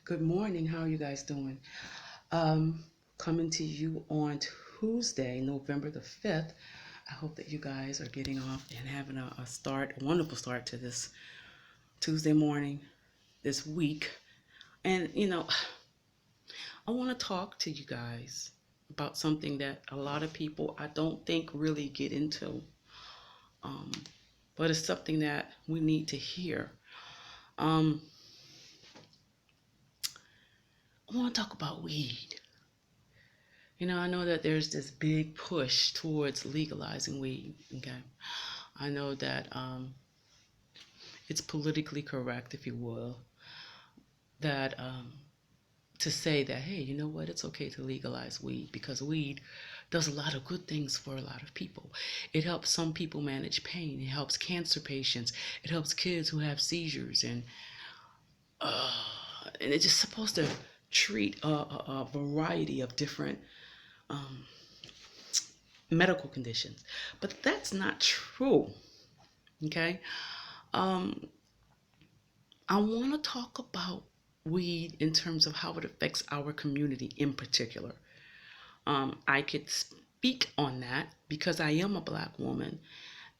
Good morning. How are you guys doing? Um, Coming to you on Tuesday, November the 5th. I hope that you guys are getting off and having a wonderful start to this Tuesday morning, this week. And, I want to talk to you guys about something that a lot of people I don't think really get into, um, but it's something that we need to hear. Um, I want to talk about weed. I know that there's this big push towards legalizing weed. Okay, I know that it's politically correct, if you will, that to say that, hey, you know what, it's okay to legalize weed because weed does a lot of good things for a lot of people. It helps some people manage pain. It helps cancer patients. It helps kids who have seizures, and it's just supposed to treat a variety of different um, medical conditions. But that's not true. Okay. Um, I want to talk about weed in terms of how it affects our community in particular. I could speak on that because I am a black woman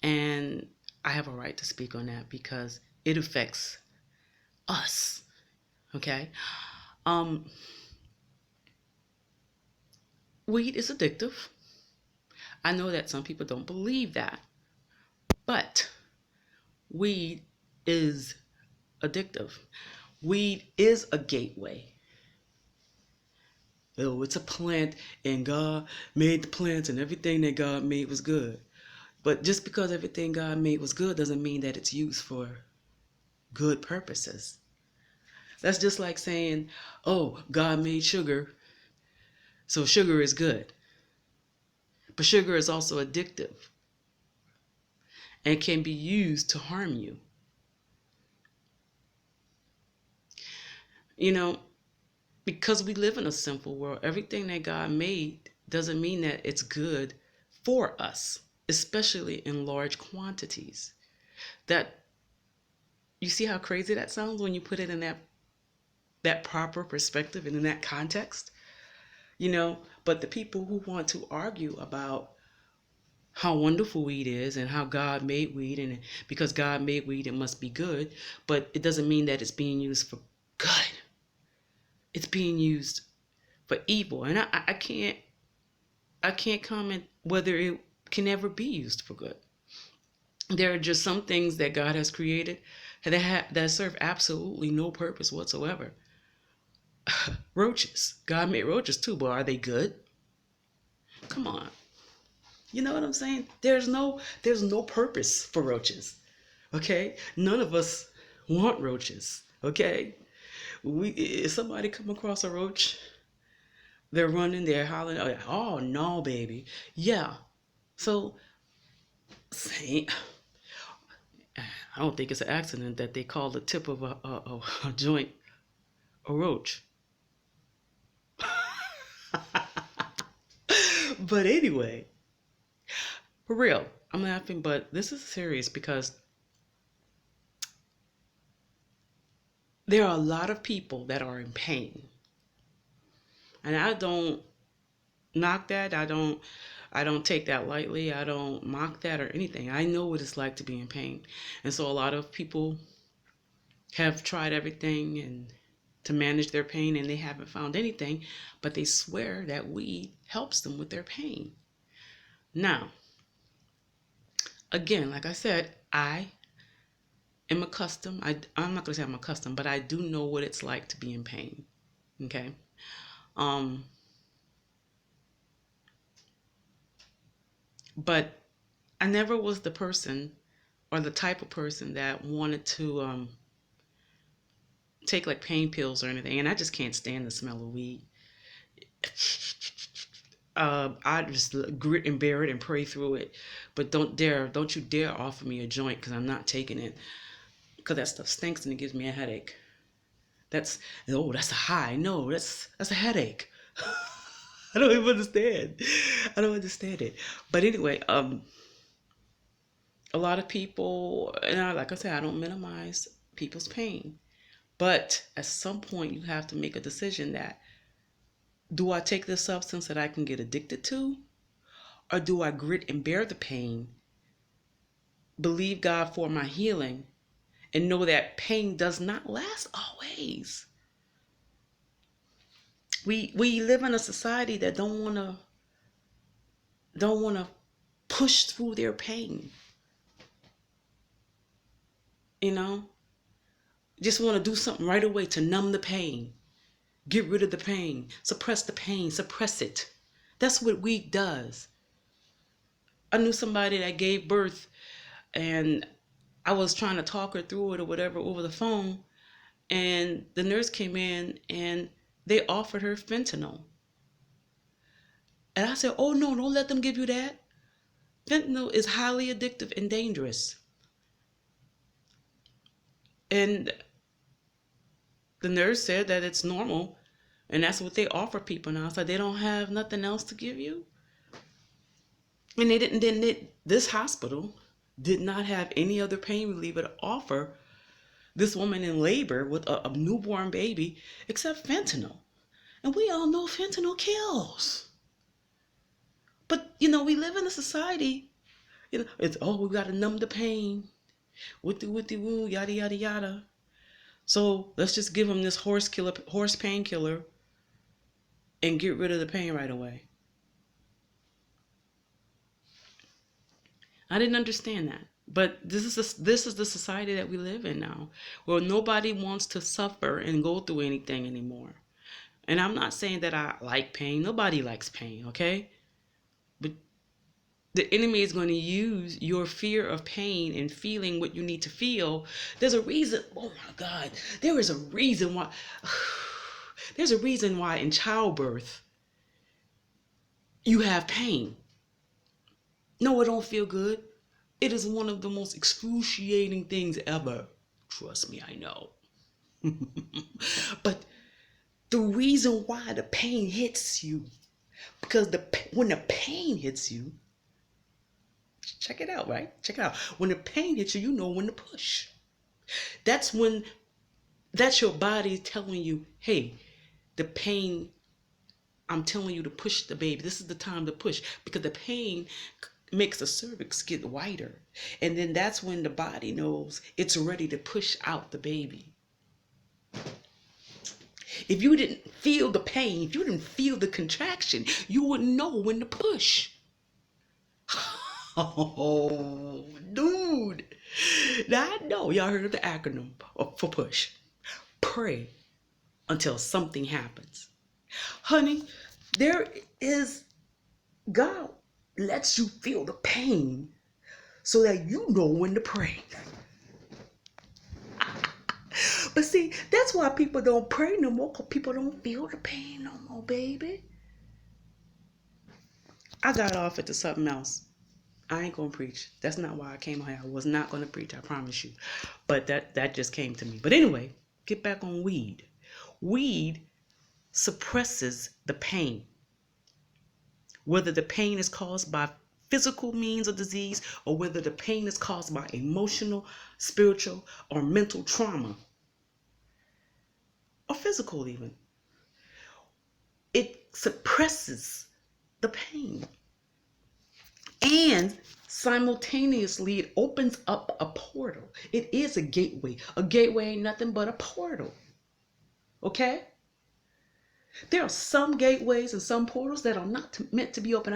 and I have a right to speak on that because it affects us. Okay. Um, Weed is addictive. I know that some people don't believe that, but weed is addictive. Weed is a gateway. Oh, it's a plant, and God made the plants, and everything that God made was good. But just because everything God made was good doesn't mean that it's used for good purposes. That's just like saying, oh, God made sugar, so sugar is good. But sugar is also addictive and can be used to harm you. You know, because we live in a sinful world, everything that God made doesn't mean that it's good for us, especially in large quantities. That You see how crazy that sounds when you put it in that proper perspective and in that context? But the people who want to argue about how wonderful weed is and how God made weed, and because God made weed it must be good, but it doesn't mean that it's being used for good. It's being used for evil. And I can't comment whether it can ever be used for good. There are just some things that God has created that serve absolutely no purpose whatsoever. Roaches. God made roaches too, but are they good? Come on. You know what I'm saying? There's no purpose for roaches. Okay? None of us want roaches. Okay? If somebody come across a roach, they're running, they're hollering, oh no, baby. Yeah. So say I don't think it's an accident that they call the tip of a joint a roach. But anyway, for real, I'm laughing, but this is serious because there are a lot of people that are in pain. And I don't knock that. I don't take that lightly. I don't mock that or anything. I know what it's like to be in pain. And so a lot of people have tried everything and to manage their pain and they haven't found anything, but they swear that weed helps them with their pain. Now, again, like I said, I am accustomed. I'm not going to say I'm accustomed, but I do know what it's like to be in pain. Okay. Um, but I never was the person or the type of person that wanted to take like pain pills or anything, and I just can't stand the smell of weed. I just grit and bear it and pray through it, but don't you dare offer me a joint because I'm not taking it because that stuff stinks and it gives me a headache. That's that's a high. No, that's a headache. I don't even understand. I don't understand it. But anyway, a lot of people, and like I said, I don't minimize people's pain, But at some point, you have to make a decision that, do I take this substance that I can get addicted to? Or do I grit and bear the pain, believe God for my healing, and know that pain does not last always? We live in a society that don't wanna push through their pain. You know, just want to do something right away to numb the pain, get rid of the pain, suppress the pain, suppress it. That's what weed does. I knew somebody that gave birth, and I was trying to talk her through it or whatever over the phone, and the nurse came in and they offered her fentanyl. And I said, "Oh no, don't let them give you that. Fentanyl is highly addictive and dangerous." And the nurse said that it's normal, and that's what they offer people now. So they don't have nothing else to give you. And this hospital did not have any other pain reliever to offer this woman in labor with a newborn baby except fentanyl. And we all know fentanyl kills. But, we live in a society, it's, oh, we got to numb the pain. Wooty woo, yada, yada, yada. So let's just give them this horse painkiller and get rid of the pain right away. I didn't understand that. But this is the society that we live in now, where nobody wants to suffer and go through anything anymore. And I'm not saying that I like pain. Nobody likes pain, okay? But the enemy is going to use your fear of pain and feeling what you need to feel. There's a reason. Oh my God. There is a reason why. There's a reason why in childbirth you have pain. No, it don't feel good. It is one of the most excruciating things ever. Trust me, I know. But the reason why the pain hits you, because when the pain hits you, check it out, right? Check it out. When the pain hits you, you know when to push. That's your body telling you, hey, the pain, I'm telling you to push the baby. This is the time to push, because the pain makes the cervix get wider. And then that's when the body knows it's ready to push out the baby. If you didn't feel the pain, if you didn't feel the contraction, you wouldn't know when to push. Oh, dude. Now I know y'all heard of the acronym for push. Pray until something happens. Honey, God lets you feel the pain so that you know when to pray. But see, that's why people don't pray no more, because people don't feel the pain no more, baby. I got off into something else. I ain't gonna preach. That's not why I came here. I was not gonna preach, I promise you. But that just came to me. But anyway, get back on weed. Weed suppresses the pain. Whether the pain is caused by physical means of disease, or whether the pain is caused by emotional, spiritual, or mental trauma, or physical even. It suppresses the pain. And simultaneously, it opens up a portal. It is a gateway. A gateway ain't nothing but a portal. Okay? There are some gateways and some portals that are not meant to be open.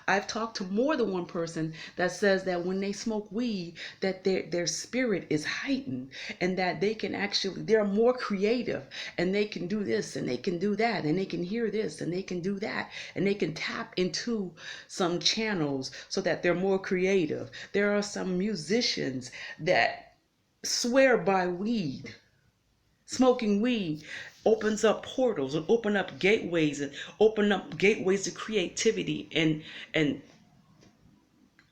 I've talked to more than one person that says that when they smoke weed, that their spirit is heightened, and that they're more creative, and they can do this and they can do that, and they can hear this and they can do that, and they can tap into some channels so that they're more creative. There are some musicians that swear by weed. Smoking weed opens up portals and open up gateways to creativity, and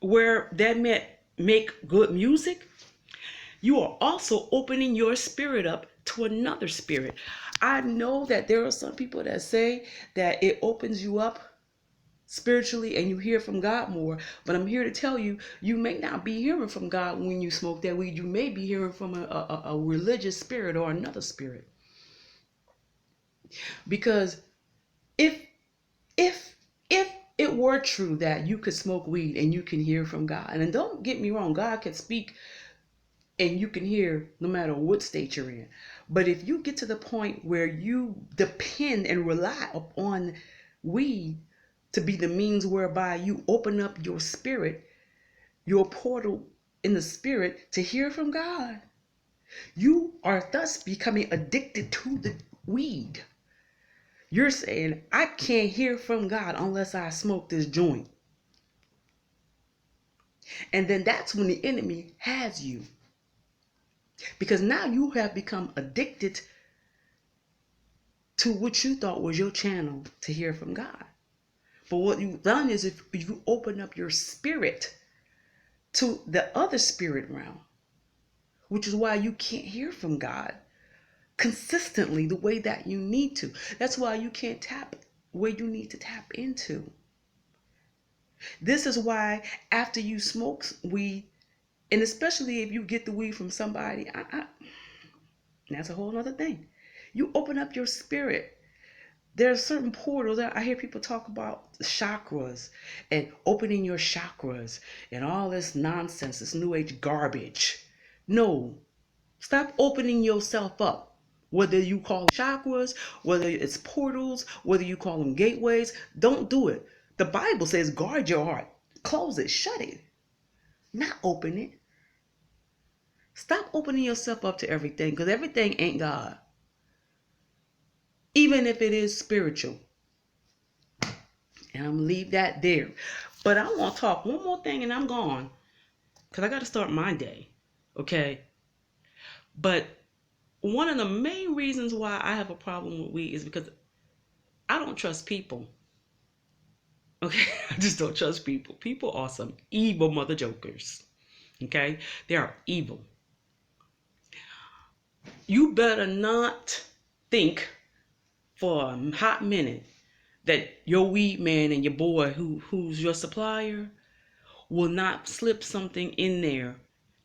where that make good music, you are also opening your spirit up to another spirit. I know that there are some people that say that it opens you up spiritually and you hear from God more. But I'm here to tell you, you may not be hearing from God when you smoke that weed. You may be hearing from a religious spirit or another spirit. Because if if if it were true that you could smoke weed and you can hear from God, and don't get me wrong, God can speak and you can hear no matter what state you're in. But if you get to the point where you depend and rely upon weed to be the means whereby you open up your spirit, your portal in the spirit to hear from God, you are thus becoming addicted to the weed. You're saying, I can't hear from God unless I smoke this joint. And then that's when the enemy has you. Because now you have become addicted to what you thought was your channel to hear from God. But what you've done is if you open up your spirit to the other spirit realm, which is why you can't hear from God consistently the way that you need to. That's why you can't tap where you need to tap into. This is why after you smoke weed, and especially if you get the weed from somebody, that's a whole other thing. You open up your spirit. There are certain portals that I hear people talk about chakras and opening your chakras and all this nonsense, this new age garbage. No, stop opening yourself up. Whether you call them chakras, whether it's portals, whether you call them gateways, don't do it. The Bible says guard your heart. Close it, shut it, not open it. Stop opening yourself up to everything, because everything ain't God. Even if it is spiritual. And I'm going to leave that there. But I want to talk one more thing and I'm gone. Because I got to start my day. Okay? But one of the main reasons why I have a problem with weed is because I don't trust people. Okay? I just don't trust people. People are some evil mother jokers. Okay? They are evil. You better not think for a hot minute that your weed man and your boy who's your supplier will not slip something in there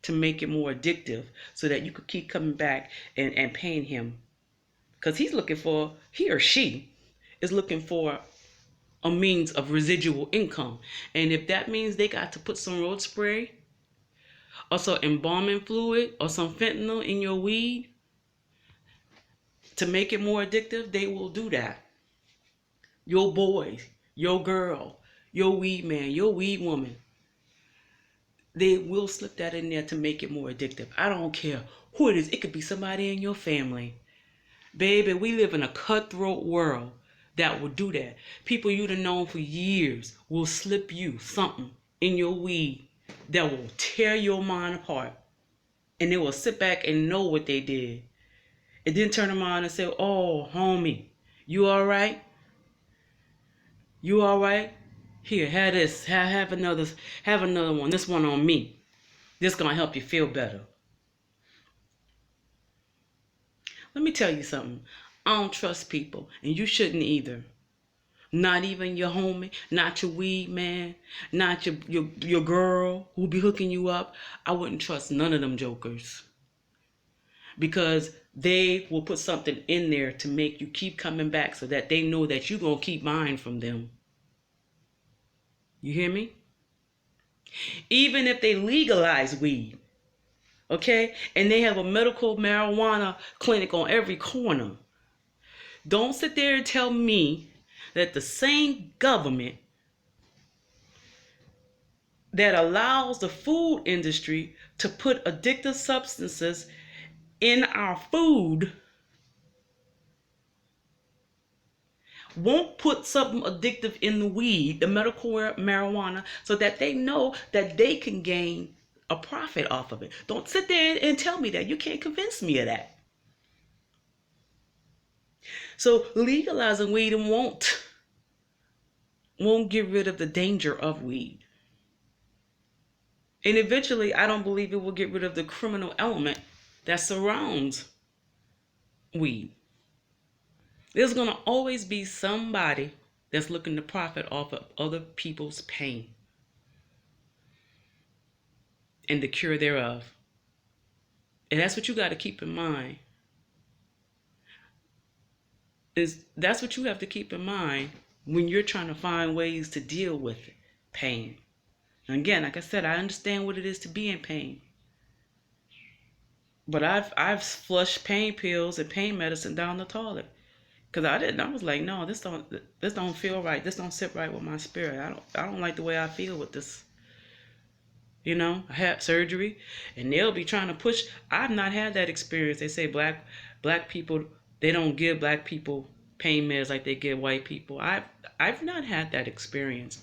to make it more addictive so that you could keep coming back and paying him. Because he or she is looking for a means of residual income. And if that means they got to put some road spray or some embalming fluid or some fentanyl in your weed to make it more addictive, they will do that. Your boy, your girl, your weed man, your weed woman, they will slip that in there to make it more addictive. I don't care who it is. It could be somebody in your family. Baby, we live in a cutthroat world that will do that. People you've known for years will slip you something in your weed that will tear your mind apart. And they will sit back and know what they did. And then turn around and say, oh, homie, you all right? You all right? Here, have this. Have another one. This one on me. This gonna help you feel better. Let me tell you something. I don't trust people, and you shouldn't either. Not even your homie, not your weed man, not your girl who be hooking you up. I wouldn't trust none of them jokers. Because they will put something in there to make you keep coming back so that they know that you're going to keep buying from them. You hear me? Even if they legalize weed, okay, and they have a medical marijuana clinic on every corner, don't sit there and tell me that the same government that allows the food industry to put addictive substances in our food won't put something addictive in the weed, the medical marijuana, so that they know that they can gain a profit off of it. Don't sit there and tell me that. You can't convince me of that. So legalizing weed won't get rid of the danger of weed. And eventually, I don't believe it will get rid of the criminal element that surrounds weed. There's going to always be somebody that's looking to profit off of other people's pain and the cure thereof. And that's what you got to keep in mind. That's what you have to keep in mind when you're trying to find ways to deal with pain. And again, like I said, I understand what it is to be in pain. But I've flushed pain pills and pain medicine down the toilet. Cause I didn't. I was like, no, this don't feel right. This don't sit right with my spirit. I don't like the way I feel with this. I had surgery, and they'll be trying to push. I've not had that experience. They say black people, they don't give black people pain meds like they give white people. I've not had that experience.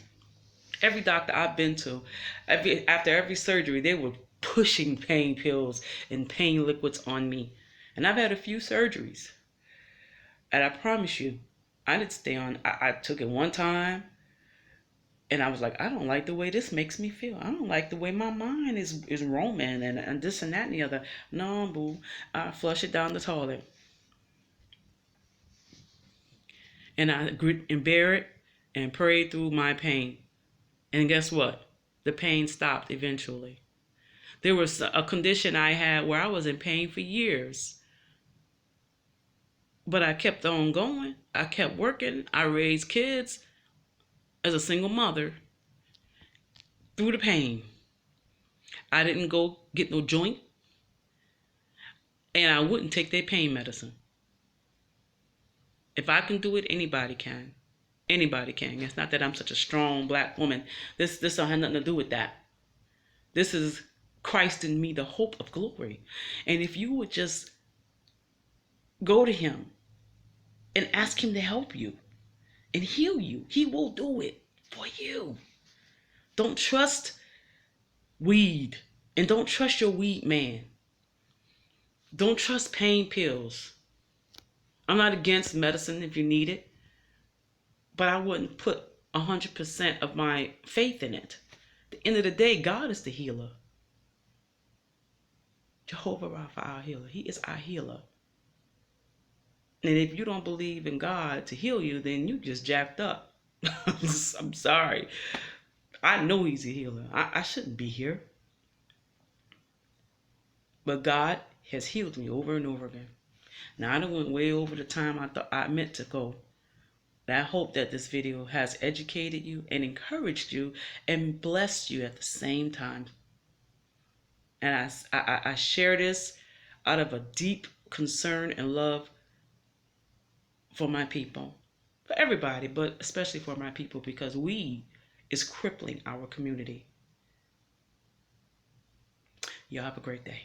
Every doctor I've been to, after every surgery, they were pushing pain pills and pain liquids on me, and I've had a few surgeries. And I promise you, I didn't stay on. I took it one time, and I was like, I don't like the way this makes me feel. I don't like the way my mind is roaming and this and that and the other. No, boo. I flush it down the toilet. And I grit and bear it and prayed through my pain. And guess what? The pain stopped eventually. There was a condition I had where I was in pain for years. But I kept on going. I kept working. I raised kids as a single mother through the pain. I didn't go get no joint, and I wouldn't take their pain medicine. If I can do it, anybody can. Anybody can. It's not that I'm such a strong black woman. This don't have nothing to do with that. This is Christ in me, the hope of glory. And if you would just go to him and ask him to help you and heal you, he will do it for you. Don't trust weed, and don't trust your weed man. Don't trust pain pills. I'm not against medicine if you need it, but I wouldn't put 100% of my faith in it. At the end of the day, God is the healer. Jehovah Rapha, our healer. He is our healer. And if you don't believe in God to heal you, then you just jacked up. I'm sorry. I know he's a healer. I shouldn't be here. But God has healed me over and over again. Now, I done went way over the time I thought I meant to go. And I hope that this video has educated you and encouraged you and blessed you at the same time. And I share this out of a deep concern and love for my people. For everybody, but especially for my people, because weed is crippling our community. Y'all have a great day.